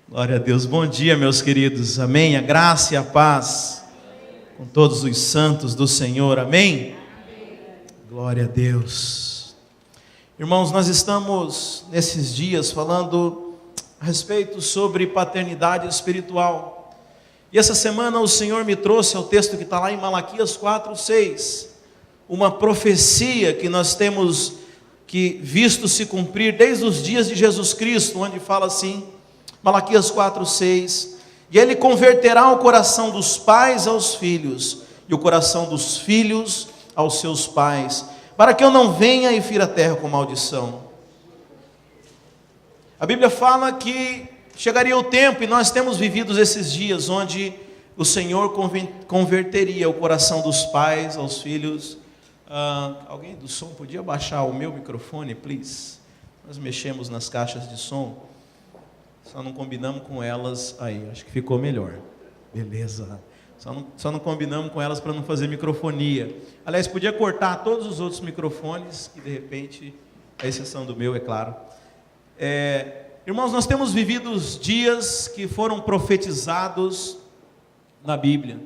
Glória a Deus. Bom dia, meus queridos. Amém. A graça e a paz com todos os santos do Senhor. Amém. Glória a Deus. Irmãos, nós estamos nesses dias falando a respeito sobre paternidade espiritual. E essa semana o Senhor me trouxe ao texto que está lá em Malaquias 4:6, uma profecia que nós temos que visto se cumprir desde os dias de Jesus Cristo, onde fala assim, Malaquias 4:6, e ele converterá o coração dos pais aos filhos, e o coração dos filhos aos seus pais, para que eu não venha e fira a terra com maldição. A Bíblia fala que chegaria o tempo, e nós temos vivido esses dias, onde o Senhor converteria o coração dos pais aos filhos. Alguém do som podia baixar o meu microfone, please? Nós mexemos nas caixas de som, só não combinamos com elas. Aí, acho que ficou melhor. Beleza. Só não combinamos com elas para não fazer microfonia. Aliás, podia cortar todos os outros microfones, que de repente, a exceção do meu, é claro. Irmãos, nós temos vivido os dias que foram profetizados na Bíblia.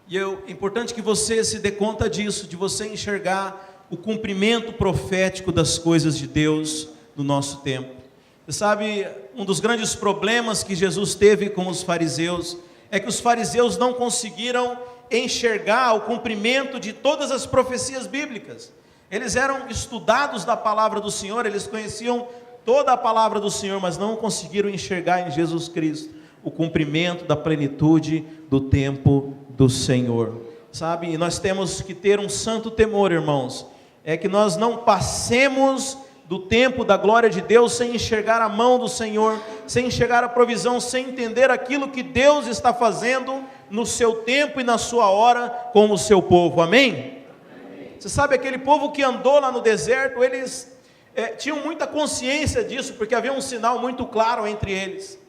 E é importante que você se dê conta disso, de você enxergar o cumprimento profético das coisas de Deus no nosso tempo. Você sabe, um dos grandes problemas que Jesus teve com os fariseus é que os fariseus não conseguiram enxergar o cumprimento de todas as profecias bíblicas. Eles eram estudados da palavra do Senhor, eles conheciam toda a palavra do Senhor, mas não conseguiram enxergar em Jesus Cristo o cumprimento da plenitude do tempo do Senhor. Sabe, e nós temos que ter um santo temor, irmãos, é que nós não passemos do tempo da glória de Deus sem enxergar a mão do Senhor, sem enxergar a provisão, sem entender aquilo que Deus está fazendo no seu tempo e na sua hora com o seu povo. Amém? Você sabe, aquele povo que andou lá no deserto, eles tinham muita consciência disso, porque havia um sinal muito claro entre eles.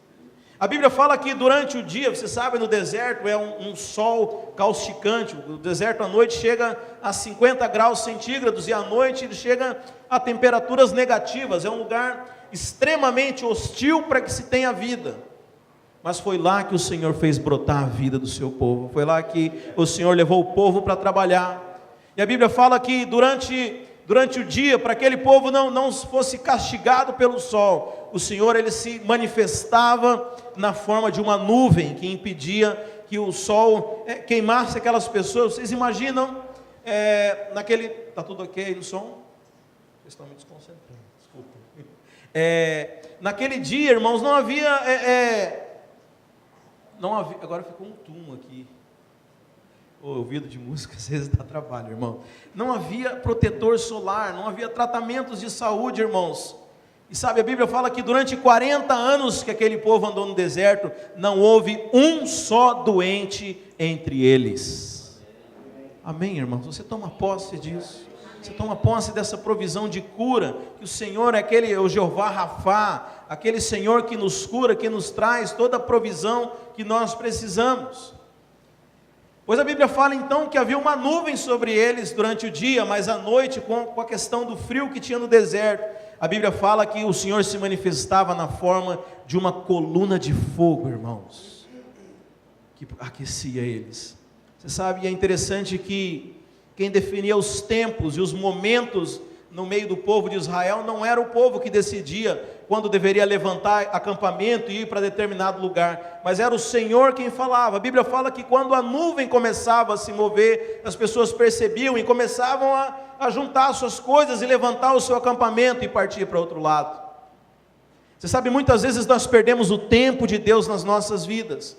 A Bíblia fala que durante o dia, você sabe, no deserto é um sol causticante. O deserto à noite chega a 50 graus centígrados e à noite ele chega a temperaturas negativas. É um lugar extremamente hostil para que se tenha vida. Mas foi lá que o Senhor fez brotar a vida do seu povo. Foi lá que o Senhor levou o povo para trabalhar. E a Bíblia fala que durante o dia, para que aquele povo não fosse castigado pelo sol, o Senhor ele se manifestava na forma de uma nuvem que impedia que o sol queimasse aquelas pessoas. Vocês imaginam está tudo ok no som? Vocês estão me desconcentrando, desculpa. Naquele dia, irmãos, não havia, agora ficou um tum aqui. O ouvido de música às vezes dá trabalho, irmão. Não havia protetor solar, não havia tratamentos de saúde, irmãos. E sabe, a Bíblia fala que durante 40 anos que aquele povo andou no deserto, não houve um só doente entre eles. Amém, irmãos? Você toma posse disso. Você toma posse dessa provisão de cura, que o Senhor é o Jeová Rafá, aquele Senhor que nos cura, que nos traz toda a provisão que nós precisamos. Pois a Bíblia fala então que havia uma nuvem sobre eles durante o dia, mas à noite, com a questão do frio que tinha no deserto, a Bíblia fala que o Senhor se manifestava na forma de uma coluna de fogo, irmãos, que aquecia eles. Você sabe, é interessante que quem definia os tempos e os momentos no meio do povo de Israel não era o povo que decidia quando deveria levantar acampamento e ir para determinado lugar, mas era o Senhor quem falava. A Bíblia fala que quando a nuvem começava a se mover, as pessoas percebiam e começavam a juntar as suas coisas e levantar o seu acampamento e partir para outro lado. Você sabe, muitas vezes nós perdemos o tempo de Deus nas nossas vidas.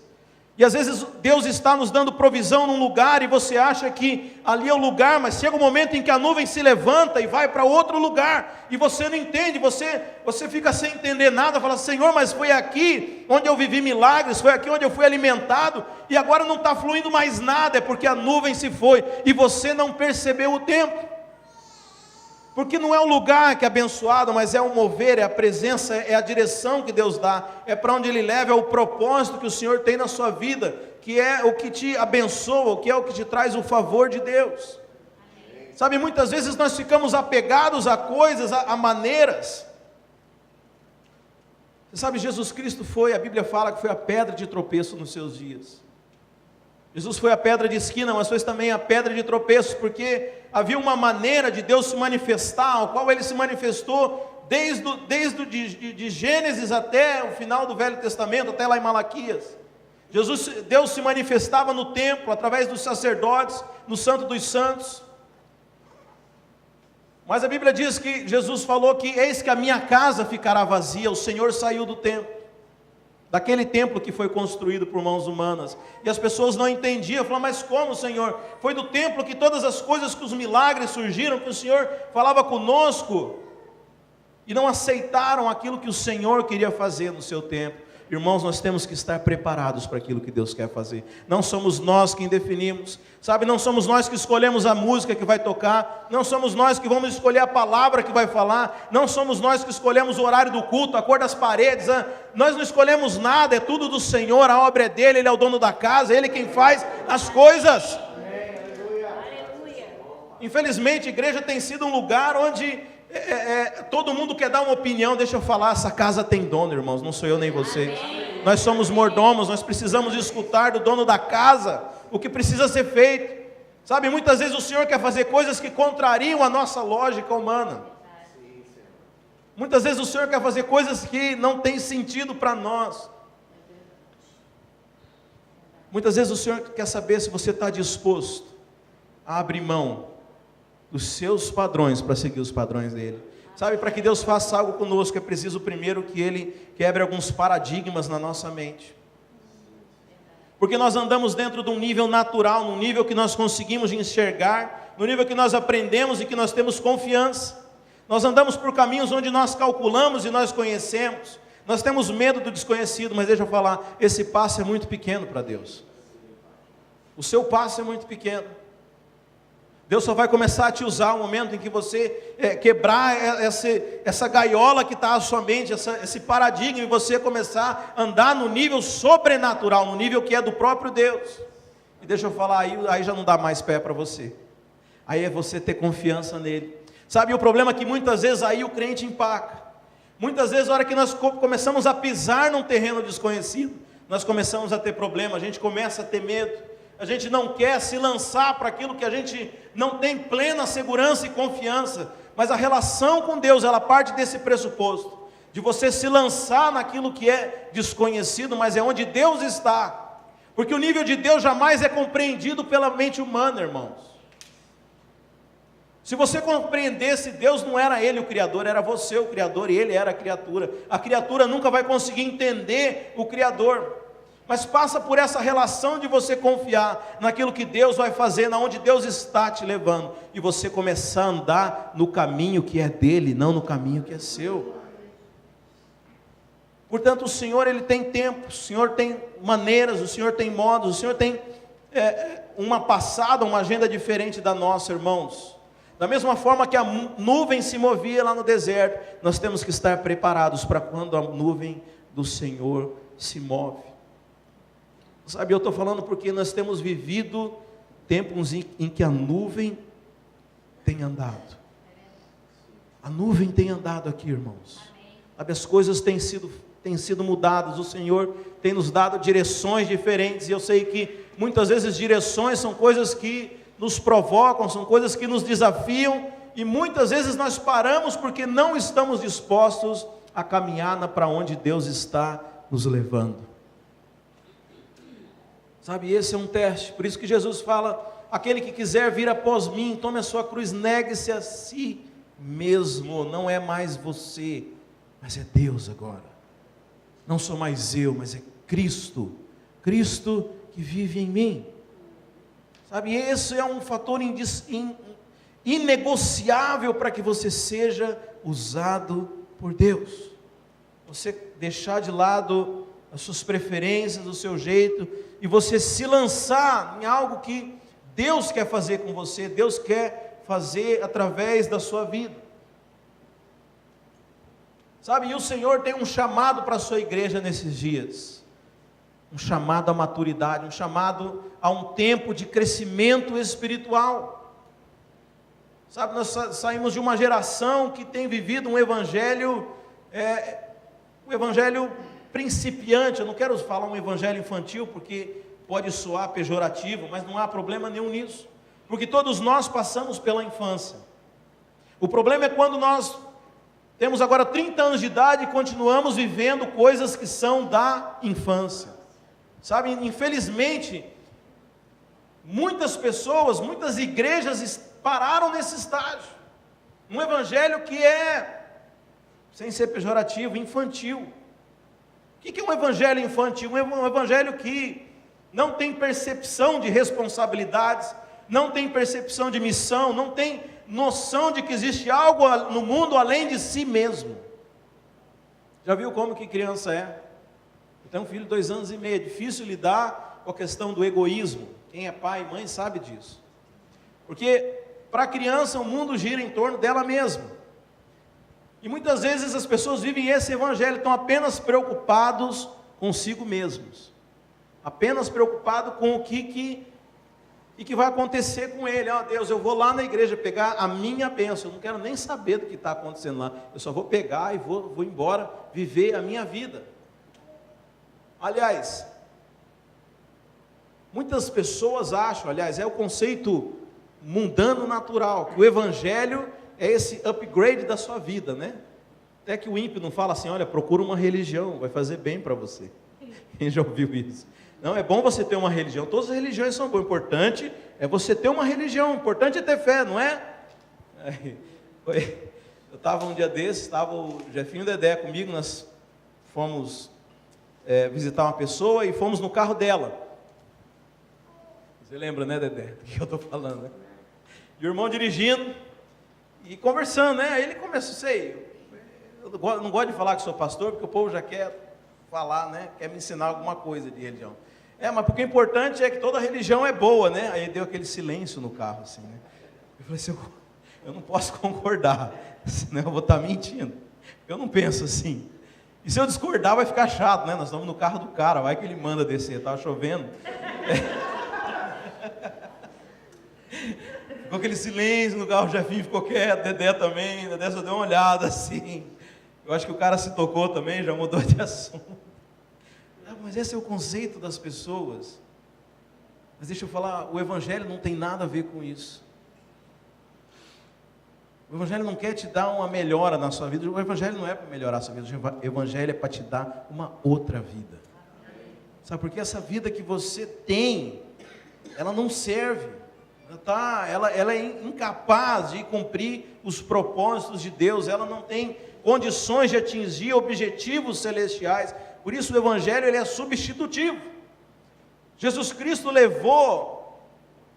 E às vezes Deus está nos dando provisão num lugar e você acha que ali é o lugar, mas chega um momento em que a nuvem se levanta e vai para outro lugar, e você não entende, você fica sem entender nada, fala: Senhor, mas foi aqui onde eu vivi milagres, foi aqui onde eu fui alimentado, e agora não está fluindo mais nada, é porque a nuvem se foi, e você não percebeu o tempo. Porque não é o lugar que é abençoado, mas é o mover, é a presença, é a direção que Deus dá, é para onde Ele leva, é o propósito que o Senhor tem na sua vida, que é o que te abençoa, que é o que te traz o favor de Deus. Sabe, muitas vezes nós ficamos apegados a coisas, a maneiras. Você sabe, Jesus Cristo foi, a Bíblia fala que foi a pedra de tropeço nos seus dias. Jesus foi a pedra de esquina, mas foi também a pedra de tropeço, porque havia uma maneira de Deus se manifestar, ao qual Ele se manifestou desde Gênesis até o final do Velho Testamento, até lá em Malaquias. Deus se manifestava no templo, através dos sacerdotes, no Santo dos Santos. Mas a Bíblia diz que Jesus falou que eis que a minha casa ficará vazia. O Senhor saiu do templo, daquele templo que foi construído por mãos humanas, e as pessoas não entendiam, falavam, mas como, Senhor? Foi do templo que todas as coisas, que os milagres surgiram, que o Senhor falava conosco, e não aceitaram aquilo que o Senhor queria fazer no seu templo. Irmãos, nós temos que estar preparados para aquilo que Deus quer fazer. Não somos nós quem definimos, sabe? Não somos nós que escolhemos a música que vai tocar, não somos nós que vamos escolher a palavra que vai falar, não somos nós que escolhemos o horário do culto, a cor das paredes, nós não escolhemos nada, é tudo do Senhor, a obra é dele, Ele é o dono da casa, Ele quem faz as coisas. Infelizmente, a igreja tem sido um lugar onde todo mundo quer dar uma opinião. Deixa eu falar, essa casa tem dono, irmãos, não sou eu nem vocês. Nós somos mordomos, nós precisamos escutar do dono da casa o que precisa ser feito. Sabe, muitas vezes o Senhor quer fazer coisas que contrariam a nossa lógica humana. Muitas vezes o Senhor quer fazer coisas que não têm sentido para nós. Muitas vezes o Senhor quer saber se você está disposto a abrir mão dos seus padrões para seguir os padrões dele. Sabe, para que Deus faça algo conosco, é preciso primeiro que Ele quebre alguns paradigmas na nossa mente. Porque nós andamos dentro de um nível natural, num nível que nós conseguimos enxergar, no nível que nós aprendemos e que nós temos confiança. Nós andamos por caminhos onde nós calculamos e nós conhecemos. Nós temos medo do desconhecido, mas deixa eu falar, esse passo é muito pequeno para Deus. O seu passo é muito pequeno. Deus só vai começar a te usar no momento em que você quebrar essa gaiola que está à sua mente, esse paradigma, e você começar a andar no nível sobrenatural, no nível que é do próprio Deus. E deixa eu falar, aí já não dá mais pé para você. Aí é você ter confiança nele. Sabe, o problema é que muitas vezes aí o crente empaca. Muitas vezes, a hora que nós começamos a pisar num terreno desconhecido, nós começamos a ter problema, a gente começa a ter medo. A gente não quer se lançar para aquilo que a gente não tem plena segurança e confiança. Mas a relação com Deus, ela parte desse pressuposto, de você se lançar naquilo que é desconhecido, mas é onde Deus está. Porque o nível de Deus jamais é compreendido pela mente humana, irmãos. Se você compreendesse, Deus não era Ele o Criador, era você o Criador e Ele era a criatura. A criatura nunca vai conseguir entender o Criador. Mas passa por essa relação de você confiar naquilo que Deus vai fazer, na onde Deus está te levando, e você começar a andar no caminho que é dele, não no caminho que é seu. Portanto, o Senhor, Ele tem tempo, o Senhor tem maneiras, o Senhor tem modos, o Senhor tem uma passada, uma agenda diferente da nossa, irmãos. Da mesma forma que a nuvem se movia lá no deserto, nós temos que estar preparados para quando a nuvem do Senhor se move. Sabe, eu estou falando porque nós temos vivido tempos em que a nuvem tem andado. A nuvem tem andado aqui, irmãos. Sabe, as coisas têm sido mudadas, o Senhor tem nos dado direções diferentes, e eu sei que muitas vezes direções são coisas que nos provocam, são coisas que nos desafiam, e muitas vezes nós paramos porque não estamos dispostos a caminhar para onde Deus está nos levando. Sabe, esse é um teste, por isso que Jesus fala, aquele que quiser vir após mim, tome a sua cruz, negue-se a si mesmo, não é mais você, mas é Deus agora, não sou mais eu, mas é Cristo, Cristo que vive em mim. Sabe, esse é um fator inegociável para que você seja usado por Deus, você deixar de lado as suas preferências, o seu jeito, e você se lançar em algo que Deus quer fazer com você, Deus quer fazer através da sua vida. Sabe, e o Senhor tem um chamado para a sua igreja nesses dias, um chamado à maturidade, um chamado a um tempo de crescimento espiritual. Sabe, nós saímos de uma geração que tem vivido um evangelho o evangelho principiante. Eu não quero falar um evangelho infantil, porque pode soar pejorativo, mas não há problema nenhum nisso, porque todos nós passamos pela infância. O problema é quando nós temos agora 30 anos de idade e continuamos vivendo coisas que são da infância. Sabe, infelizmente, muitas pessoas, muitas igrejas pararam nesse estágio. Um evangelho que é, sem ser pejorativo, infantil. O que é um evangelho infantil? Um evangelho que não tem percepção de responsabilidades, não tem percepção de missão, não tem noção de que existe algo no mundo além de si mesmo. Já viu como que criança é? Eu tenho um filho de 2 anos e meio, é difícil lidar com a questão do egoísmo. Quem é pai e mãe sabe disso. Porque para a criança o mundo gira em torno dela mesma. E muitas vezes as pessoas vivem esse evangelho, estão apenas preocupados consigo mesmos. Apenas preocupado com o que vai acontecer com ele. Deus, eu vou lá na igreja pegar a minha bênção, eu não quero nem saber do que está acontecendo lá, eu só vou pegar e vou embora viver a minha vida. Aliás, muitas pessoas acham, é o conceito mundano natural, que o evangelho é esse upgrade da sua vida, né? Até que o ímpio não fala assim, olha, procura uma religião, vai fazer bem para você. Quem já ouviu isso? Não, é bom você ter uma religião, todas as religiões são boas, o importante é você ter uma religião, o importante é ter fé, não é? Eu estava um dia desses, estava o Jefinho e o Dedé comigo, nós fomos visitar uma pessoa e fomos no carro dela. Você lembra, né, Dedé, do que eu estou falando, né? E o irmão dirigindo e conversando, né? Aí ele começou, eu não gosto de falar que sou pastor, porque o povo já quer falar, né? Quer me ensinar alguma coisa de religião. Mas porque o importante é que toda religião é boa, né? Aí deu aquele silêncio no carro, assim, né? Eu falei assim, eu não posso concordar, senão eu vou estar mentindo. Eu não penso assim. E se eu discordar vai ficar chato, né? Nós estamos no carro do cara, vai que ele manda descer, estava chovendo. Ficou aquele silêncio no carro, o Jefinho ficou quieto, Dedé também, Dedé só deu uma olhada assim. Eu acho que o cara se tocou também, já mudou de assunto. Mas esse é o conceito das pessoas. Mas deixa eu falar, o evangelho não tem nada a ver com isso. O evangelho não quer te dar uma melhora na sua vida. O evangelho não é para melhorar a sua vida. O evangelho é para te dar uma outra vida. Sabe, porque essa vida que você tem, ela não serve. Ela é incapaz de cumprir os propósitos de Deus. Ela não tem condições de atingir objetivos celestiais. Por isso o evangelho ele é substitutivo. Jesus Cristo levou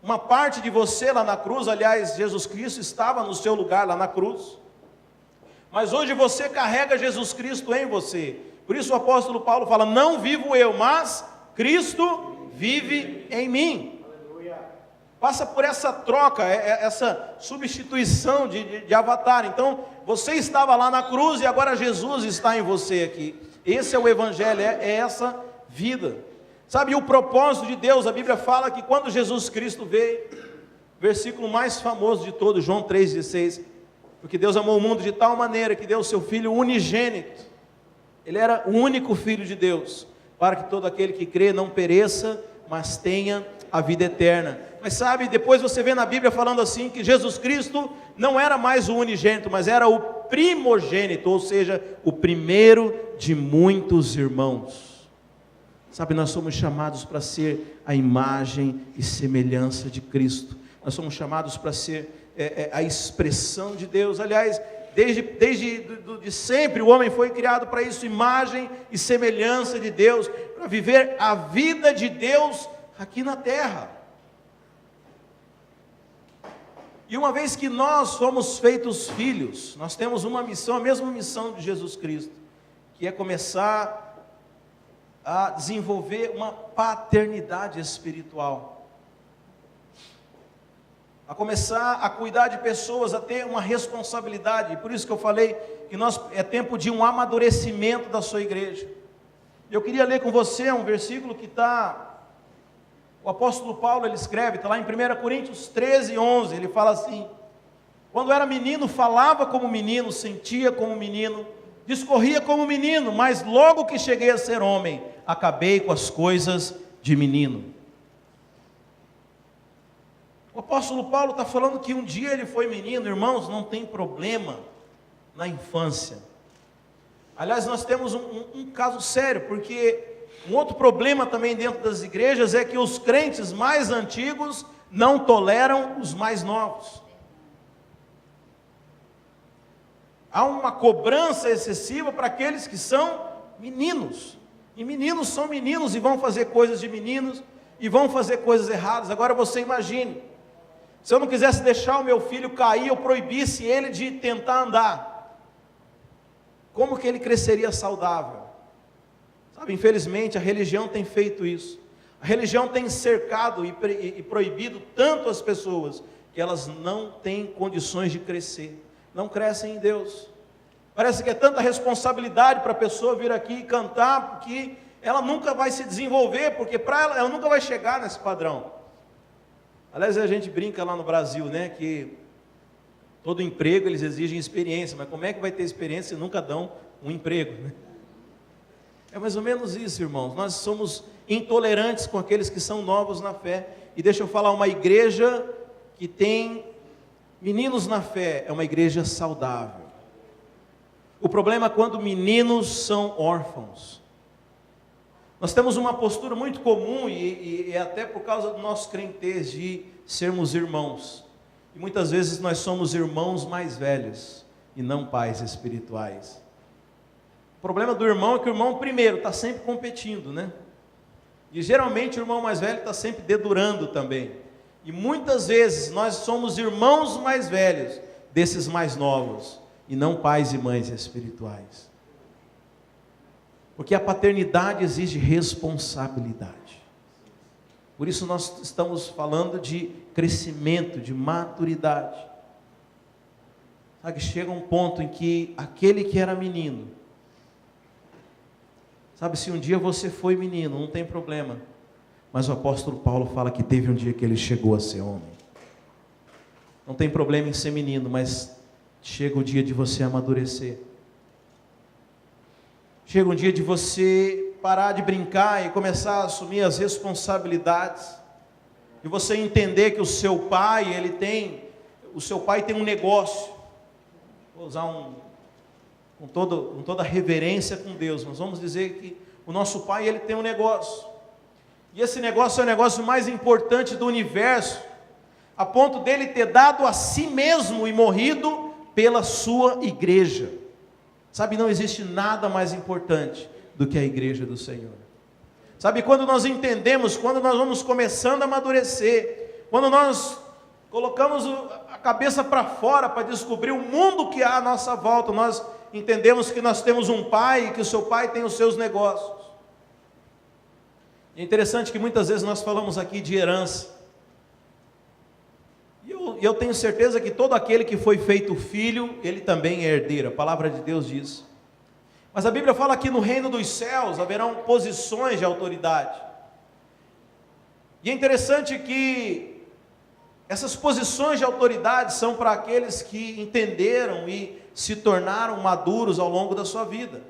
uma parte de você lá na cruz. Aliás, Jesus Cristo estava no seu lugar lá na cruz. Mas hoje você carrega Jesus Cristo em você. Por isso o apóstolo Paulo fala, não vivo eu, mas Cristo vive em mim. Passa por essa troca, essa substituição de avatar. Então, você estava lá na cruz e agora Jesus está em você aqui. Esse é o evangelho, é essa vida. Sabe, o propósito de Deus, a Bíblia fala que quando Jesus Cristo veio, versículo mais famoso de todos, João 3,16, porque Deus amou o mundo de tal maneira que deu o seu Filho unigênito. Ele era o único Filho de Deus, para que todo aquele que crê não pereça, mas tenha a vida eterna. Mas sabe, depois você vê na Bíblia falando assim, que Jesus Cristo não era mais o unigênito, mas era o primogênito, ou seja, o primeiro de muitos irmãos. Sabe, nós somos chamados para ser a imagem e semelhança de Cristo. Nós somos chamados para ser a expressão de Deus. Aliás, desde sempre o homem foi criado para isso, imagem e semelhança de Deus, para viver a vida de Deus aqui na terra. E uma vez que nós somos feitos filhos, nós temos uma missão, a mesma missão de Jesus Cristo, que é começar a desenvolver uma paternidade espiritual, a começar a cuidar de pessoas, a ter uma responsabilidade. E por isso que eu falei que é tempo de um amadurecimento da sua igreja. Eu queria ler com você um versículo que o apóstolo Paulo ele escreve, está lá em 1 Coríntios 13:11, ele fala assim: quando era menino falava como menino, sentia como menino, discorria como menino, mas logo que cheguei a ser homem, acabei com as coisas de menino. O apóstolo Paulo está falando que um dia ele foi menino. Irmãos, não tem problema na infância. Aliás, nós temos um caso sério, porque um outro problema também dentro das igrejas é que os crentes mais antigos não toleram os mais novos. Há uma cobrança excessiva para aqueles que são meninos. E meninos são meninos e vão fazer coisas de meninos e vão fazer coisas erradas. Agora você imagine, se eu não quisesse deixar o meu filho cair, eu proibisse ele de tentar andar, como que ele cresceria saudável? Sabe, infelizmente a religião tem feito isso. A religião tem cercado e proibido tanto as pessoas, que elas não têm condições de crescer, não crescem em Deus. Parece que é tanta responsabilidade para a pessoa vir aqui e cantar, que ela nunca vai se desenvolver, porque para ela nunca vai chegar nesse padrão. Aliás, a gente brinca lá no Brasil, né, que todo emprego eles exigem experiência, mas como é que vai ter experiência se nunca dão um emprego, né? É mais ou menos isso, irmãos. Nós somos intolerantes com aqueles que são novos na fé. E deixa eu falar, uma igreja que tem meninos na fé é uma igreja saudável. O problema é quando meninos são órfãos. Nós temos uma postura muito comum, e até por causa do nosso crentez, de sermos irmãos. E muitas vezes nós somos irmãos mais velhos e não pais espirituais. O problema do irmão é que o irmão, primeiro, está sempre competindo, né? E geralmente o irmão mais velho está sempre dedurando também. E muitas vezes nós somos irmãos mais velhos desses mais novos, e não pais e mães espirituais. Porque a paternidade exige responsabilidade. Por isso nós estamos falando de crescimento, de maturidade. Sabe, chega um ponto em que aquele que era menino, sabe, se um dia você foi menino, não tem problema. Mas o apóstolo Paulo fala que teve um dia que ele chegou a ser homem. Não tem problema em ser menino, mas chega o dia de você amadurecer. Chega um dia de você parar de brincar e começar a assumir as responsabilidades. E você entender que o seu pai tem um negócio. Vou usar com toda reverência com Deus, mas vamos dizer que o nosso pai, ele tem um negócio, e esse negócio é o negócio mais importante do universo, a ponto dele ter dado a si mesmo e morrido pela sua igreja. Sabe, não existe nada mais importante do que a igreja do Senhor. Sabe, quando nós entendemos, quando nós vamos começando a amadurecer, quando nós colocamos a cabeça para fora para descobrir o mundo que há à nossa volta, nós entendemos que nós temos um pai e que o seu pai tem os seus negócios. É interessante que muitas vezes nós falamos aqui de herança. E eu tenho certeza que todo aquele que foi feito filho, ele também é herdeiro. A palavra de Deus diz. Mas a Bíblia fala que no reino dos céus haverão posições de autoridade. E é interessante que essas posições de autoridade são para aqueles que entenderam e se tornaram maduros ao longo da sua vida.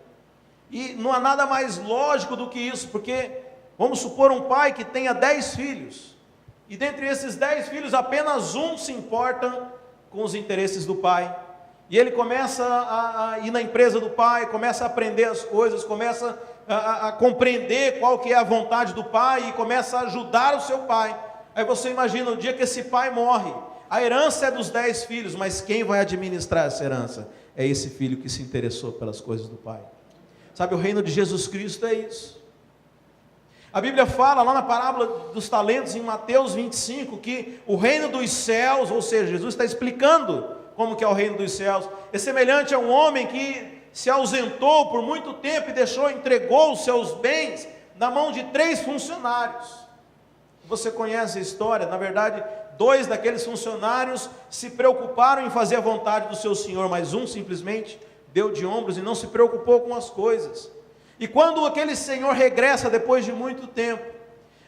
E não há nada mais lógico do que isso, porque vamos supor um pai que tenha 10 filhos, e dentre esses 10 filhos apenas um se importa com os interesses do pai, e ele começa a ir na empresa do pai, começa a aprender as coisas, começa a compreender qual que é a vontade do pai, e começa a ajudar o seu pai. Aí você imagina, o dia que esse pai morre, a herança é dos 10 filhos, mas quem vai administrar essa herança? É esse filho que se interessou pelas coisas do pai. Sabe, o reino de Jesus Cristo é isso. A Bíblia fala lá na parábola dos talentos, em Mateus 25, que o reino dos céus, ou seja, Jesus está explicando como que é o reino dos céus, é semelhante a um homem que se ausentou por muito tempo e entregou os seus bens na mão de 3 funcionários. Você conhece a história. Na verdade, 2 daqueles funcionários se preocuparam em fazer a vontade do seu senhor, mas um simplesmente deu de ombros e não se preocupou com as coisas. E quando aquele senhor regressa depois de muito tempo,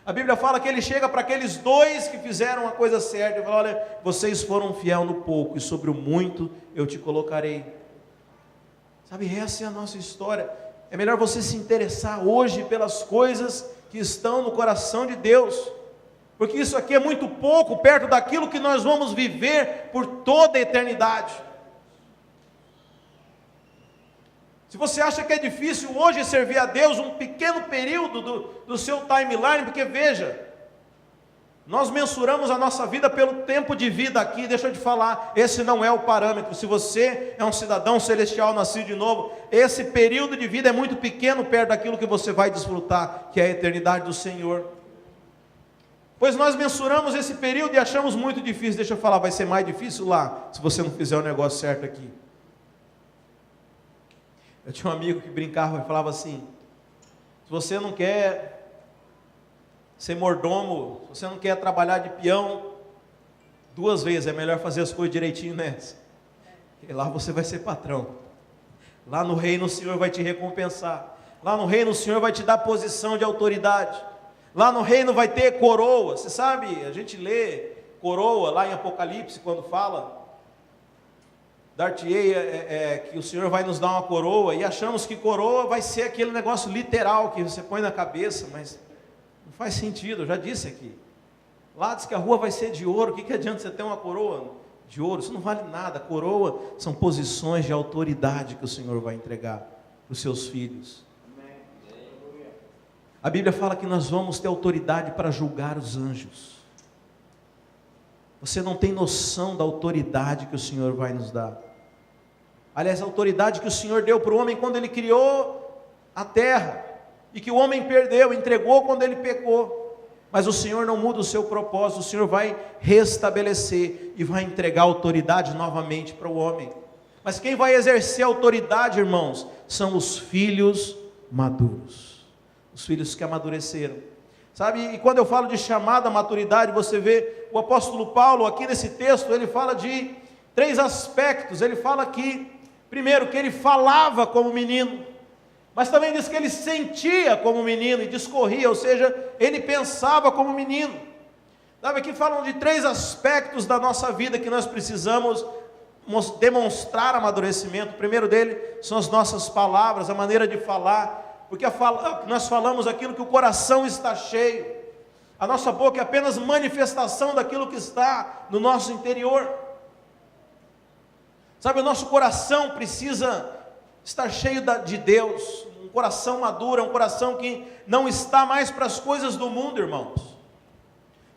a Bíblia fala que ele chega para aqueles 2 que fizeram a coisa certa e fala: olha, vocês foram fiel no pouco, e sobre o muito eu te colocarei. Sabe, essa é a nossa história. É melhor você se interessar hoje pelas coisas que estão no coração de Deus, porque isso aqui é muito pouco perto daquilo que nós vamos viver por toda a eternidade. Se você acha que é difícil hoje servir a Deus, um pequeno período do seu timeline, porque veja, nós mensuramos a nossa vida pelo tempo de vida aqui. Deixa eu te falar, esse não é o parâmetro. Se você é um cidadão celestial nascido de novo, esse período de vida é muito pequeno perto daquilo que você vai desfrutar, que é a eternidade do Senhor. Pois nós mensuramos esse período e achamos muito difícil. Deixa eu falar, vai ser mais difícil lá, se você não fizer o negócio certo aqui. Eu tinha um amigo que brincava e falava assim: se você não quer ser mordomo, se você não quer trabalhar de peão 2 vezes, é melhor fazer as coisas direitinho nessa. E lá você vai ser patrão. Lá no reino o Senhor vai te recompensar. Lá no reino o Senhor vai te dar posição de autoridade. Lá no reino vai ter coroa. Você sabe, a gente lê coroa lá em Apocalipse, quando fala dar-te-ei que o Senhor vai nos dar uma coroa, e achamos que coroa vai ser aquele negócio literal que você põe na cabeça, mas não faz sentido. Eu já disse aqui, lá diz que a rua vai ser de ouro. O que adianta você ter uma coroa de ouro? Isso não vale nada. Coroa são posições de autoridade que o Senhor vai entregar para os seus filhos. A Bíblia fala que nós vamos ter autoridade para julgar os anjos. Você não tem noção da autoridade que o Senhor vai nos dar. Aliás, a autoridade que o Senhor deu para o homem quando Ele criou a terra, e que o homem perdeu, entregou quando ele pecou. Mas o Senhor não muda o seu propósito. O Senhor vai restabelecer e vai entregar autoridade novamente para o homem. Mas quem vai exercer a autoridade, irmãos, são os filhos maduros, os filhos que amadureceram. Sabe, e quando eu falo de chamada à maturidade, você vê o apóstolo Paulo aqui nesse texto, ele fala de 3 aspectos. Ele fala aqui, primeiro, que ele falava como menino, mas também diz que ele sentia como menino e discorria, ou seja, ele pensava como menino. Sabe, aqui falam de 3 aspectos da nossa vida que nós precisamos demonstrar amadurecimento. O primeiro dele são as nossas palavras, a maneira de falar, porque nós falamos aquilo que o coração está cheio. A nossa boca é apenas manifestação daquilo que está no nosso interior. Sabe, o nosso coração precisa estar cheio de Deus. Um coração maduro é um coração que não está mais para as coisas do mundo, irmãos.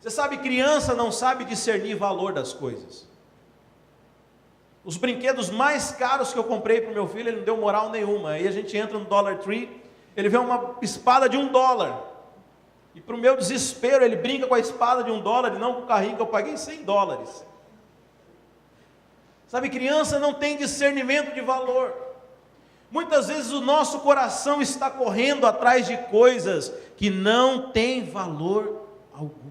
Você sabe, criança não sabe discernir valor das coisas. Os brinquedos mais caros que eu comprei para o meu filho, ele não deu moral nenhuma. Aí a gente entra no Dollar Tree, ele vê uma espada de $1. E para o meu desespero, ele brinca com a espada de $1 e não com o carrinho que eu paguei $100. Sabe, criança não tem discernimento de valor. Muitas vezes o nosso coração está correndo atrás de coisas que não têm valor algum.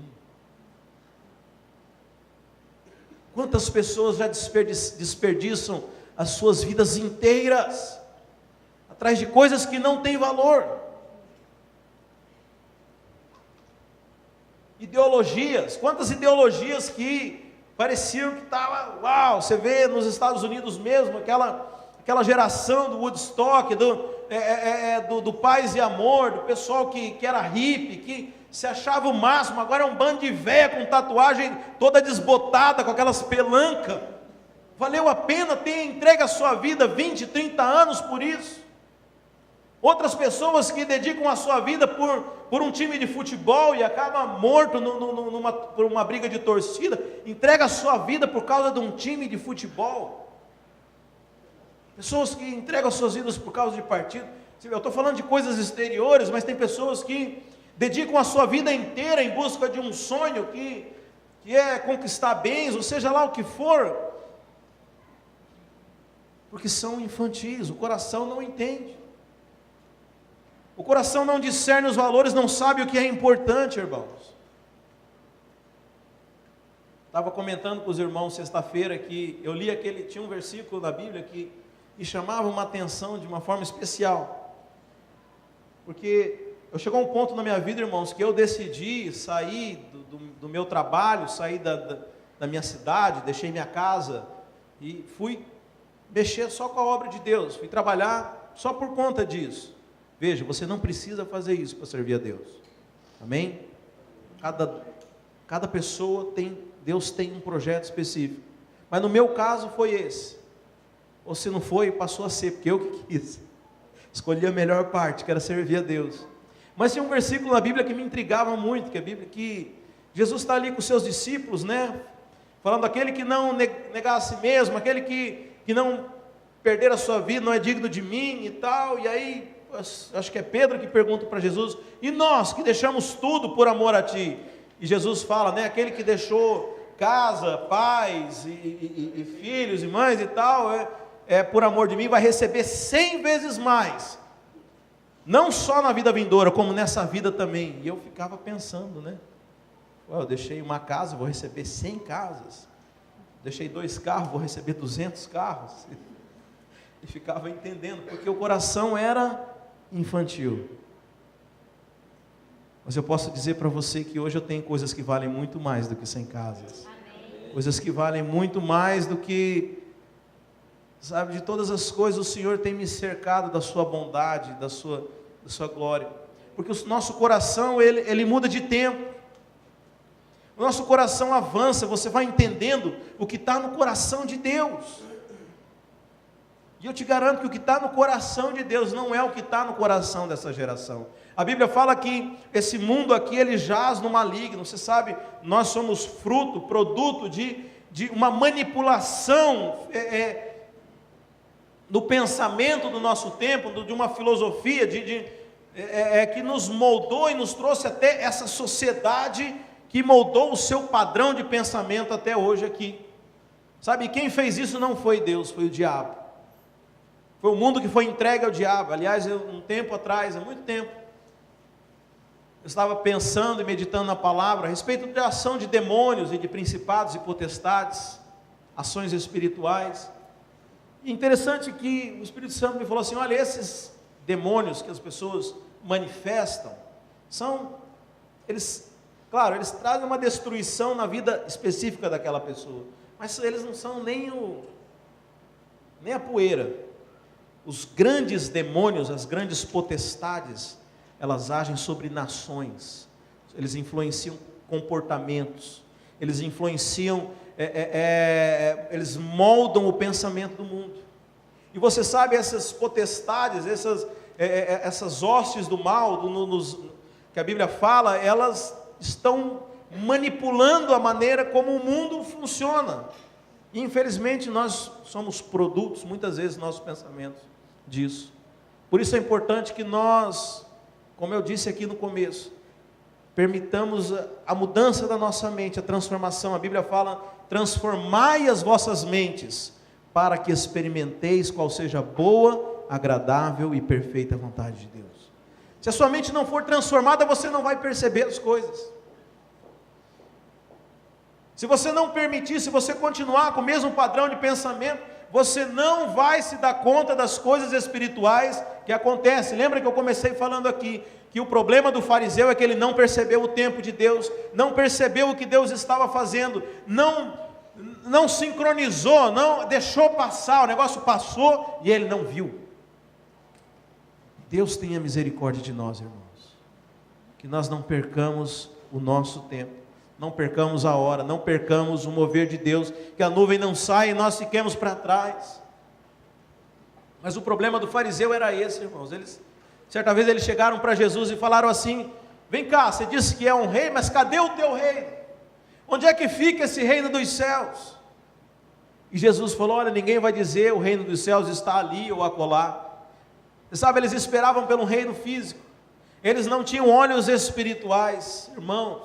Quantas pessoas já desperdiçam as suas vidas inteiras atrás de coisas que não têm valor? Ideologias, quantas ideologias que pareciam que estava, uau, você vê nos Estados Unidos mesmo, aquela geração do Woodstock, do paz e amor, do pessoal que era hippie, que se achava o máximo. Agora é um bando de véia com tatuagem toda desbotada, com aquelas pelancas. Valeu a pena ter entregue a sua vida 20, 30 anos por isso? Outras pessoas que dedicam a sua vida por um time de futebol e acaba morto por uma briga de torcida, entrega a sua vida por causa de um time de futebol. Pessoas que entregam as suas vidas por causa de partido. Eu estou falando de coisas exteriores, mas tem pessoas que dedicam a sua vida inteira em busca de um sonho que é conquistar bens, ou seja lá o que for, porque são infantis, o coração não entende. O coração não discerne os valores, não sabe o que é importante, irmãos. Estava comentando com os irmãos sexta-feira que eu li tinha um versículo da Bíblia que me chamava uma atenção de uma forma especial. Porque chegou um ponto na minha vida, irmãos, que eu decidi sair do meu trabalho, sair da minha cidade, deixei minha casa e fui mexer só com a obra de Deus, fui trabalhar só por conta disso. Veja, você não precisa fazer isso para servir a Deus. Amém? Cada pessoa Deus tem um projeto específico. Mas no meu caso foi esse. Ou se não foi, passou a ser, porque eu que quis. Escolhi a melhor parte, que era servir a Deus. Mas tinha um versículo na Bíblia que me intrigava muito, que é a Bíblia que Jesus está ali com os seus discípulos, né? Falando aquele que não negar a si mesmo, aquele que não perder a sua vida, não é digno de mim e tal. E aí, acho que é Pedro que pergunta para Jesus: e nós que deixamos tudo por amor a ti? E Jesus fala, né? Aquele que deixou casa, pais e filhos e mães e tal, por amor de mim, vai receber 100 vezes mais. Não só na vida vindoura, como nessa vida também. E eu ficava pensando, né? Eu deixei uma casa, vou receber 100 casas. Deixei 2 carros, vou receber 200 carros. E ficava entendendo, porque o coração era infantil. Mas eu posso dizer para você que hoje eu tenho coisas que valem muito mais do que 100 casas. Amém. Coisas que valem muito mais do que, sabe, de todas as coisas o Senhor tem me cercado da sua bondade, da sua glória. Porque o nosso coração, ele muda de tempo. O nosso coração avança, você vai entendendo o que está no coração de Deus. E eu te garanto que o que está no coração de Deus não é o que está no coração dessa geração. A Bíblia fala que esse mundo aqui, ele jaz no maligno. Você sabe, nós somos produto de uma manipulação do pensamento do nosso tempo, de uma filosofia que nos moldou e nos trouxe até essa sociedade que moldou o seu padrão de pensamento até hoje aqui. Sabe, quem fez isso não foi Deus, foi o diabo. Foi o mundo que foi entregue ao diabo. Aliás, um tempo atrás, há muito tempo, eu estava pensando e meditando na palavra a respeito da ação de demônios e de principados e potestades, ações espirituais. E interessante que o Espírito Santo me falou assim: olha, esses demônios que as pessoas manifestam, eles trazem uma destruição na vida específica daquela pessoa, mas eles não são nem a poeira. Os grandes demônios, as grandes potestades, elas agem sobre nações, eles influenciam comportamentos, eles influenciam, eles moldam o pensamento do mundo. E você sabe, essas potestades, essas hostes do mal, que a Bíblia fala, elas estão manipulando a maneira como o mundo funciona. E infelizmente nós somos produtos, muitas vezes, nossos pensamentos disso. Por isso é importante que nós, como eu disse aqui no começo, permitamos a mudança da nossa mente, a transformação. A Bíblia fala: transformai as vossas mentes, para que experimenteis qual seja a boa, agradável e perfeita vontade de Deus. Se a sua mente não for transformada, você não vai perceber as coisas. Se você não permitir, se você continuar com o mesmo padrão de pensamento, você não vai se dar conta das coisas espirituais que acontecem. Lembra que eu comecei falando aqui, que o problema do fariseu é que ele não percebeu o tempo de Deus, não percebeu o que Deus estava fazendo, não sincronizou, não deixou passar, o negócio passou e ele não viu. Deus tenha misericórdia de nós, irmãos, que nós não percamos o nosso tempo, não percamos a hora, não percamos o mover de Deus, que a nuvem não saia e nós fiquemos para trás. Mas o problema do fariseu era esse, irmãos. Certa vez eles chegaram para Jesus e falaram assim: vem cá, você disse que é um rei, mas cadê o teu reino? Onde é que fica esse reino dos céus? E Jesus falou: olha, ninguém vai dizer o reino dos céus está ali ou acolá. Você sabe, eles esperavam pelo reino físico, eles não tinham olhos espirituais. Irmãos,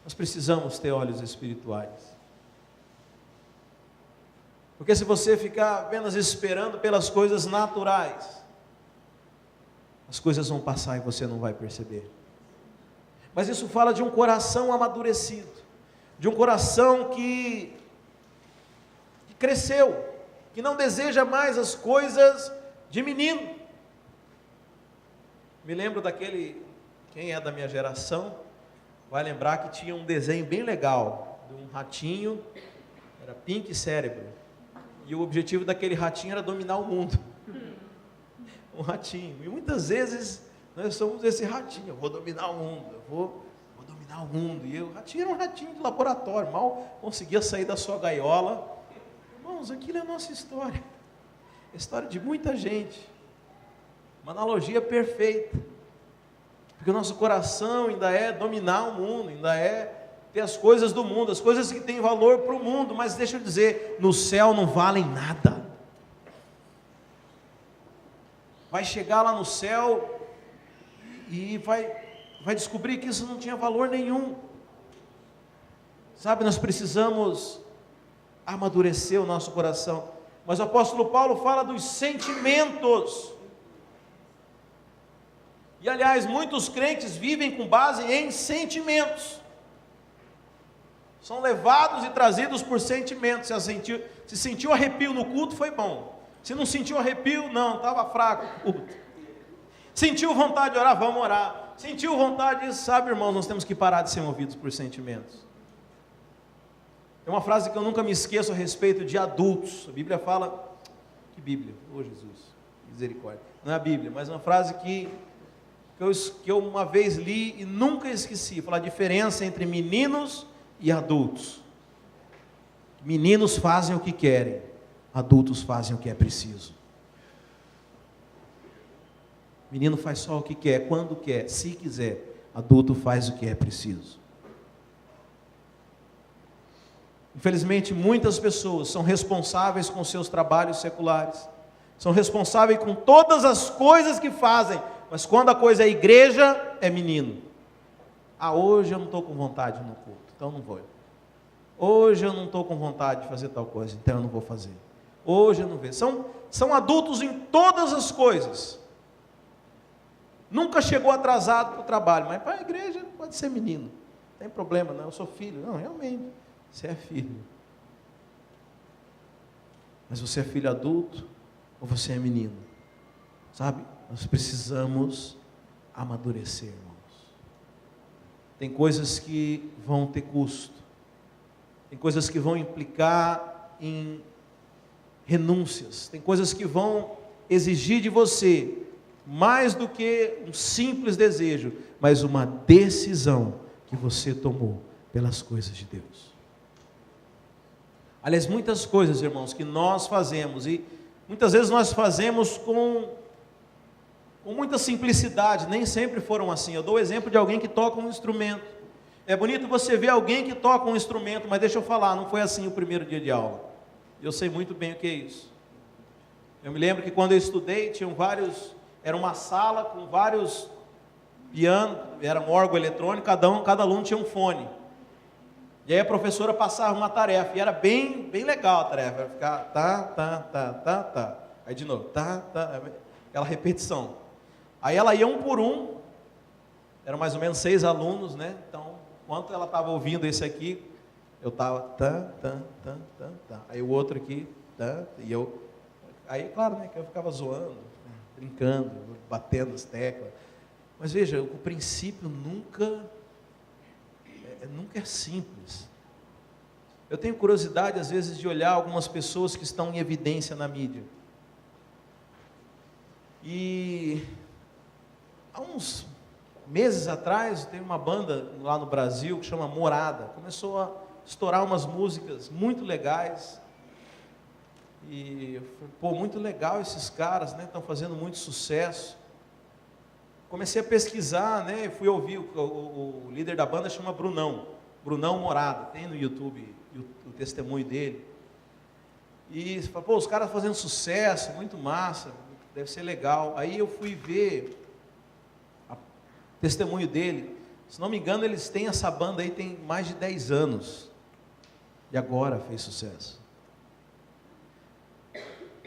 nós precisamos ter olhos espirituais, porque se você ficar apenas esperando pelas coisas naturais, as coisas vão passar e você não vai perceber. Mas isso fala de um coração amadurecido, de um coração que cresceu, que não deseja mais as coisas de menino. Me lembro quem é da minha geração vai lembrar que tinha um desenho bem legal, de um ratinho, era Pink Cérebro, E o objetivo daquele ratinho era dominar o mundo. Um ratinho. E muitas vezes nós somos esse ratinho. Eu vou dominar o mundo, eu vou dominar o mundo. E o ratinho era um ratinho de laboratório, mal conseguia sair da sua gaiola. Irmãos, aquilo é a nossa história. A história de muita gente. Uma analogia perfeita. Porque o nosso coração ainda é dominar o mundo, ainda é ter as coisas do mundo, as coisas que têm valor para o mundo. Mas deixa eu dizer, no céu não valem nada. Vai chegar lá no céu e vai descobrir que isso não tinha valor nenhum. Sabe, nós precisamos amadurecer o nosso coração. Mas o apóstolo Paulo fala dos sentimentos. E aliás, muitos crentes vivem com base em sentimentos. São levados e trazidos por sentimentos. Se sentiu arrepio no culto, foi bom. Se não sentiu arrepio, não, estava fraco o culto. Sentiu vontade de orar, vamos orar. Sentiu vontade, sabe, irmãos, nós temos que parar de ser movidos por sentimentos. É uma frase que eu nunca me esqueço a respeito de adultos. A Bíblia fala, que Bíblia? Oh Jesus, misericórdia. Não é a Bíblia, mas uma frase que eu uma vez li e nunca esqueci. Fala a diferença entre meninos e adultos. Meninos fazem o que querem, adultos fazem o que é preciso. Menino faz só o que quer, quando quer, se quiser. Adulto faz o que é preciso. Infelizmente, muitas pessoas são responsáveis com seus trabalhos seculares, são responsáveis com todas as coisas que fazem, mas quando a coisa é igreja, é menino. Hoje eu não estou com vontade no culto, então não vou. Hoje eu não estou com vontade de fazer tal coisa, então eu não vou fazer. Hoje eu não vejo. São adultos em todas as coisas. Nunca chegou atrasado para o trabalho, mas para a igreja pode ser menino. Não tem problema, não, eu sou filho. Não, realmente, você é filho. Mas você é filho adulto ou você é menino? Sabe, nós precisamos amadurecer, irmãos. Tem coisas que vão ter custo. Tem coisas que vão implicar em renúncias. Tem coisas que vão exigir de você mais do que um simples desejo, mas uma decisão que você tomou pelas coisas de Deus. Aliás, muitas coisas, irmãos, que nós fazemos, e muitas vezes nós fazemos com muita simplicidade, nem sempre foram assim. Eu dou o exemplo de alguém que toca um instrumento. É bonito você ver alguém que toca um instrumento, mas deixa eu falar, não foi assim o primeiro dia de aula. Eu sei muito bem o que é isso. Eu me lembro que quando eu estudei, era uma sala com vários pianos, era um órgão eletrônico, cada aluno tinha um fone. E aí a professora passava uma tarefa, e era bem legal a tarefa, era ficar tá. Aí de novo, tá, aquela repetição. Aí ela ia um por um, eram mais ou menos 6 alunos, né? Então, enquanto ela estava ouvindo esse aqui, eu estava tá. Aí o outro aqui, e eu. Aí, claro, né, que eu ficava zoando, brincando, batendo as teclas. Mas veja, o princípio nunca é simples. Eu tenho curiosidade, às vezes, de olhar algumas pessoas que estão em evidência na mídia. E há uns meses atrás, tem uma banda lá no Brasil que chama Morada. Começou a estourar umas músicas muito legais. E eu falei, muito legal esses caras, né? Estão fazendo muito sucesso. Comecei a pesquisar, né? E fui ouvir, o líder da banda chama Brunão Morada, tem no YouTube o testemunho dele. E falei, os caras fazendo sucesso, muito massa, deve ser legal. Aí eu fui ver o testemunho dele. Se não me engano, eles têm essa banda aí, tem mais de 10 anos. E agora fez sucesso.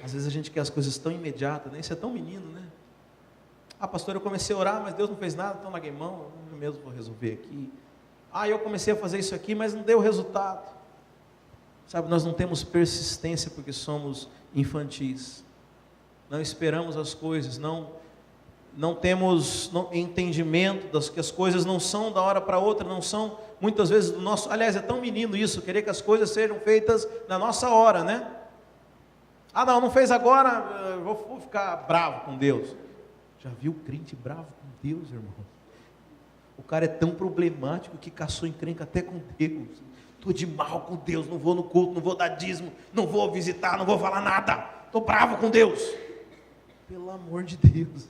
Às vezes a gente quer as coisas tão imediatas, né? Isso é tão menino, né? Pastor, eu comecei a orar, mas Deus não fez nada, então larguei mão, eu mesmo vou resolver aqui. Eu comecei a fazer isso aqui, mas não deu resultado. Sabe, nós não temos persistência porque somos infantis. Não esperamos as coisas, não temos entendimento das que as coisas não são da hora para outra, não são muitas vezes do nosso. Aliás, é tão menino isso, querer que as coisas sejam feitas na nossa hora, né? Ah, não, não fez agora, eu vou ficar bravo com Deus. Já viu crente bravo com Deus, irmão? O cara é tão problemático que caçou encrenca até com Deus. Estou de mal com Deus, não vou no culto, não vou dar dízimo, não vou visitar, não vou falar nada. Estou bravo com Deus. Pelo amor de Deus.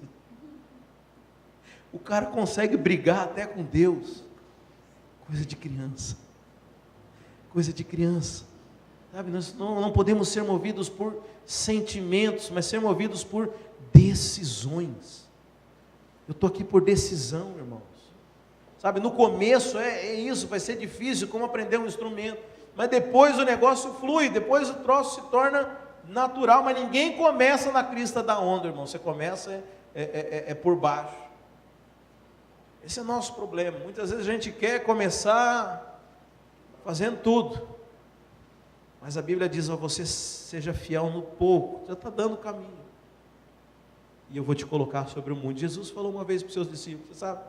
O cara consegue brigar até com Deus. Coisa de criança. Coisa de criança. Sabe, nós não podemos ser movidos por sentimentos, mas ser movidos por decisões. Eu estou aqui por decisão, irmãos. Sabe, no começo é isso, vai ser difícil como aprender um instrumento. Mas depois o negócio flui, depois o troço se torna natural. Mas ninguém começa na crista da onda, irmão. Você começa por baixo. Esse é o nosso problema. Muitas vezes a gente quer começar fazendo tudo. Mas a Bíblia diz, você seja fiel no pouco. Já está dando o caminho. E eu vou te colocar sobre o mundo. Jesus falou uma vez para os seus discípulos, você sabe?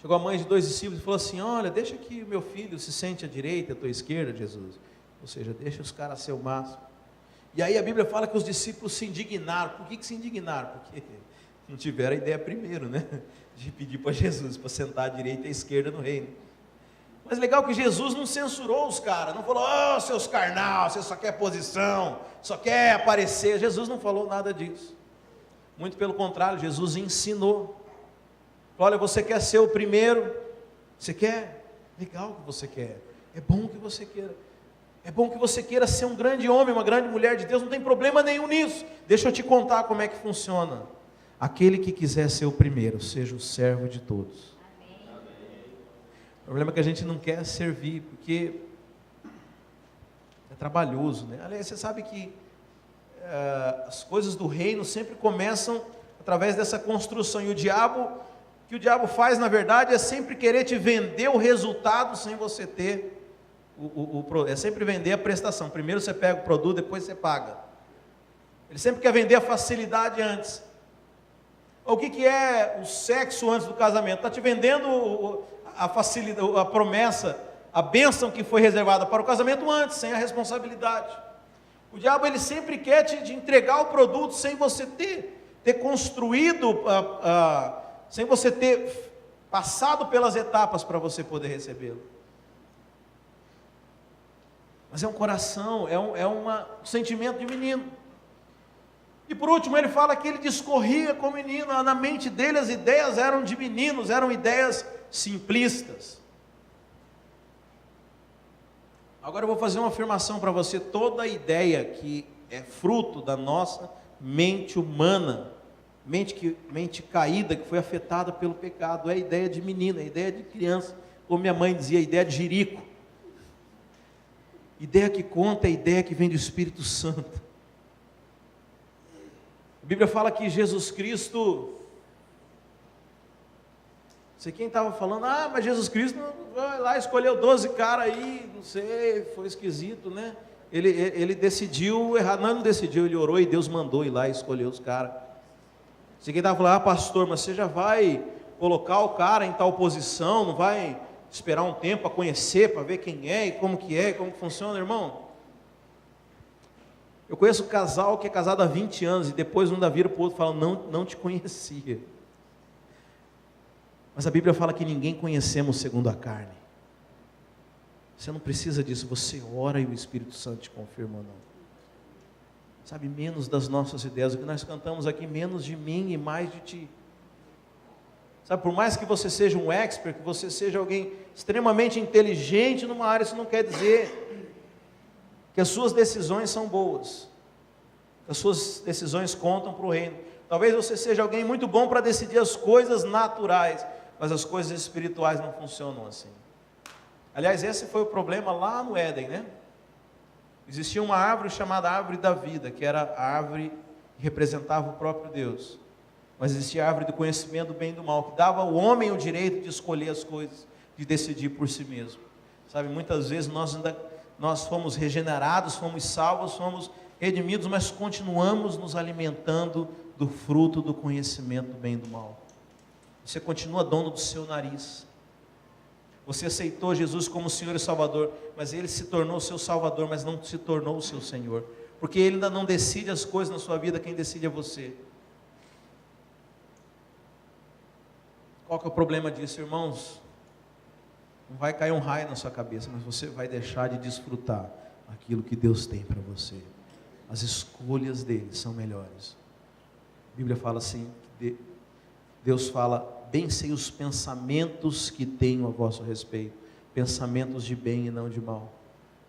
Chegou a mãe de 2 discípulos e falou assim, olha, deixa que o meu filho se sente à direita, à tua esquerda, Jesus. Ou seja, deixa os caras ser o máximo. E aí a Bíblia fala que os discípulos se indignaram. Por que se indignaram? Porque não tiveram a ideia primeiro, né? De pedir para Jesus, para sentar à direita e à esquerda no reino. Mas legal que Jesus não censurou os caras, não falou, seus carnal, você só quer posição, só quer aparecer. Jesus não falou nada disso. Muito pelo contrário, Jesus ensinou. Olha, você quer ser o primeiro? Você quer? Legal que você quer. É bom que você queira. É bom que você queira ser um grande homem, uma grande mulher de Deus, não tem problema nenhum nisso. Deixa eu te contar como é que funciona. Aquele que quiser ser o primeiro, seja o servo de todos. O problema é que a gente não quer servir, porque é trabalhoso, né? Aliás, você sabe que as coisas do reino sempre começam através dessa construção, e o que o diabo faz, na verdade, é sempre querer te vender o resultado sem você ter, é sempre vender a prestação. Primeiro você pega o produto, depois você paga. Ele sempre quer vender a facilidade antes. O que é o sexo antes do casamento? Está te vendendo a facilidade, a promessa, a bênção que foi reservada para o casamento antes, sem a responsabilidade. O diabo, ele sempre quer te entregar o produto sem você ter construído, sem você ter passado pelas etapas para você poder recebê-lo. Mas é um coração, é um sentimento de menino. E por último ele fala que ele discorria com o menino, na mente dele as ideias eram de meninos, eram ideias simplistas. Agora eu vou fazer uma afirmação para você, toda ideia que é fruto da nossa mente humana, mente caída, que foi afetada pelo pecado, é ideia de menino, é ideia de criança, como minha mãe dizia, ideia de jirico. Ideia que conta é ideia que vem do Espírito Santo. A Bíblia fala que Jesus Cristo, não sei quem estava falando, mas Jesus Cristo vai lá, escolheu 12 caras aí, não sei, foi esquisito, né? Ele decidiu errado, não decidiu, ele orou e Deus mandou ir lá e escolheu os caras. Sei quem estava falando, pastor, mas você já vai colocar o cara em tal posição, não vai esperar um tempo para conhecer, para ver quem é e como que funciona, irmão? Eu conheço um casal que é casado há 20 anos e depois um vira para o outro e fala, não te conhecia. Mas a Bíblia fala que ninguém conhecemos segundo a carne. Você não precisa disso, você ora e o Espírito Santo te confirma ou não. Sabe, menos das nossas ideias, o que nós cantamos aqui, menos de mim e mais de ti. Sabe, por mais que você seja um expert, que você seja alguém extremamente inteligente numa área, isso não quer dizer que as suas decisões são boas, que as suas decisões contam para o reino. Talvez você seja alguém muito bom para decidir as coisas naturais, mas as coisas espirituais não funcionam assim. Aliás, esse foi o problema lá no Éden, né? Existia uma árvore chamada árvore da vida, que era a árvore que representava o próprio Deus. Mas existia a árvore do conhecimento do bem e do mal, que dava ao homem o direito de escolher as coisas, de decidir por si mesmo. Sabe, muitas vezes nós fomos regenerados, fomos salvos, fomos redimidos, mas continuamos nos alimentando do fruto do conhecimento do bem e do mal. Você continua dono do seu nariz. Você aceitou Jesus como Senhor e Salvador, mas Ele se tornou seu Salvador, mas não se tornou o seu Senhor. Porque Ele ainda não decide as coisas na sua vida, quem decide é você. Qual que é o problema disso, irmãos? Não vai cair um raio na sua cabeça, mas você vai deixar de desfrutar aquilo que Deus tem para você. As escolhas dele são melhores. A Bíblia fala assim, Deus fala, bem sei os pensamentos que tenho a vosso respeito, pensamentos de bem e não de mal.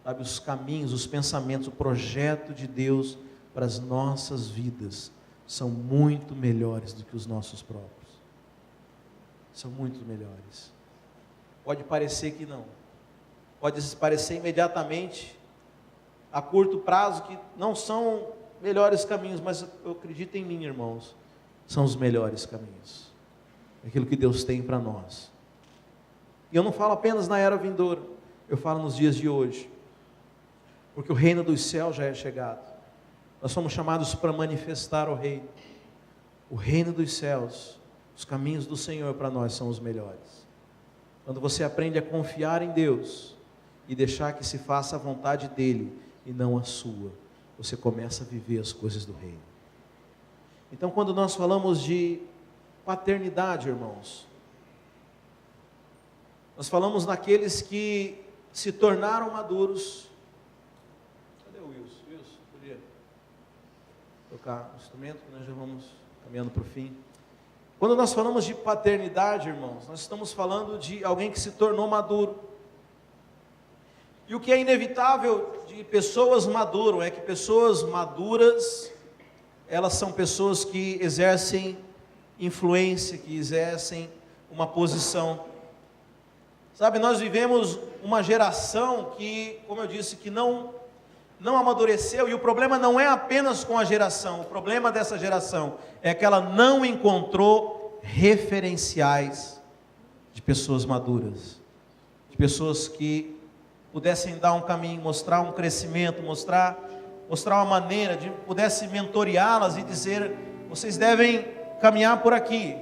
Sabe, os caminhos, os pensamentos, o projeto de Deus para as nossas vidas são muito melhores do que os nossos próprios. São muito melhores. Pode parecer que não. Pode parecer imediatamente, a curto prazo, que não são melhores caminhos, mas eu acredito em mim, irmãos, são os melhores caminhos. Aquilo que Deus tem para nós. E eu não falo apenas na era vindoura, eu falo nos dias de hoje. Porque o reino dos céus já é chegado. Nós somos chamados para manifestar o reino. O reino dos céus, os caminhos do Senhor para nós são os melhores. Quando você aprende a confiar em Deus e deixar que se faça a vontade dEle e não a sua, você começa a viver as coisas do reino. Então, quando nós falamos de paternidade, irmãos, nós falamos naqueles que se tornaram maduros. Cadê o Wilson? Wilson, podia tocar o instrumento, que nós já vamos caminhando para o fim. Quando nós falamos de paternidade, irmãos, nós estamos falando de alguém que se tornou maduro. E o que é inevitável de pessoas maduras é que pessoas maduras, elas são pessoas que exercem influência, que exercem uma posição. Sabe, nós vivemos uma geração que, como eu disse, que não amadureceu, e o problema não é apenas com a geração, o problema dessa geração é que ela não encontrou referenciais de pessoas maduras, de pessoas que pudessem dar um caminho, mostrar um crescimento, mostrar uma maneira, de pudesse mentoreá-las e dizer, vocês devem caminhar por aqui.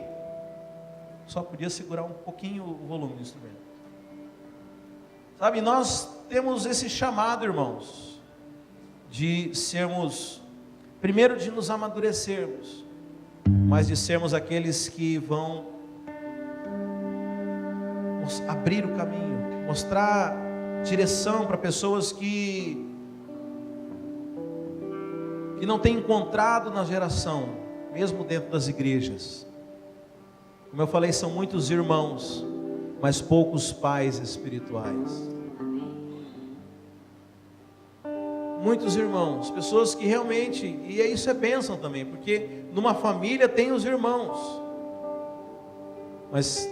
Só podia segurar um pouquinho o volume do instrumento. Sabe, nós temos esse chamado, irmãos, de sermos, primeiro de nos amadurecermos, mas de sermos aqueles que vão abrir o caminho, mostrar direção para pessoas que não têm encontrado na geração, mesmo dentro das igrejas. Como eu falei, são muitos irmãos, mas poucos pais espirituais. Muitos irmãos, pessoas que realmente, e isso é bênção também, porque numa família tem os irmãos, mas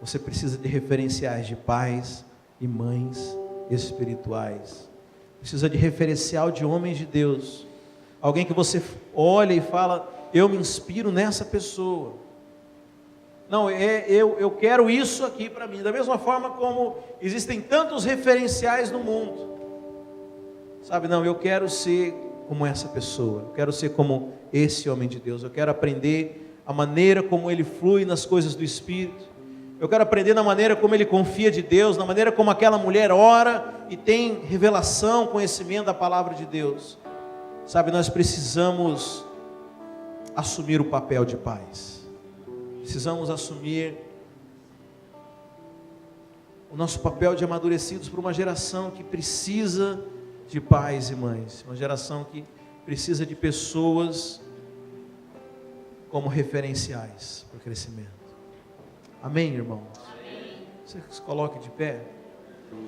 você precisa de referenciais de pais e mães espirituais, precisa de referencial de homens de Deus, alguém que você olha e fala, eu me inspiro nessa pessoa, não, eu quero isso aqui para mim, da mesma forma como existem tantos referenciais no mundo, sabe, não, eu quero ser como essa pessoa, eu quero ser como esse homem de Deus, eu quero aprender a maneira como ele flui nas coisas do Espírito, eu quero aprender na maneira como ele confia de Deus, na maneira como aquela mulher ora e tem revelação, conhecimento da palavra de Deus. Sabe, nós precisamos assumir o papel de pais. Precisamos assumir o nosso papel de amadurecidos para uma geração que precisa de pais e mães. Uma geração que precisa de pessoas como referenciais para o crescimento. Amém, irmãos? Amém. Você se coloque de pé.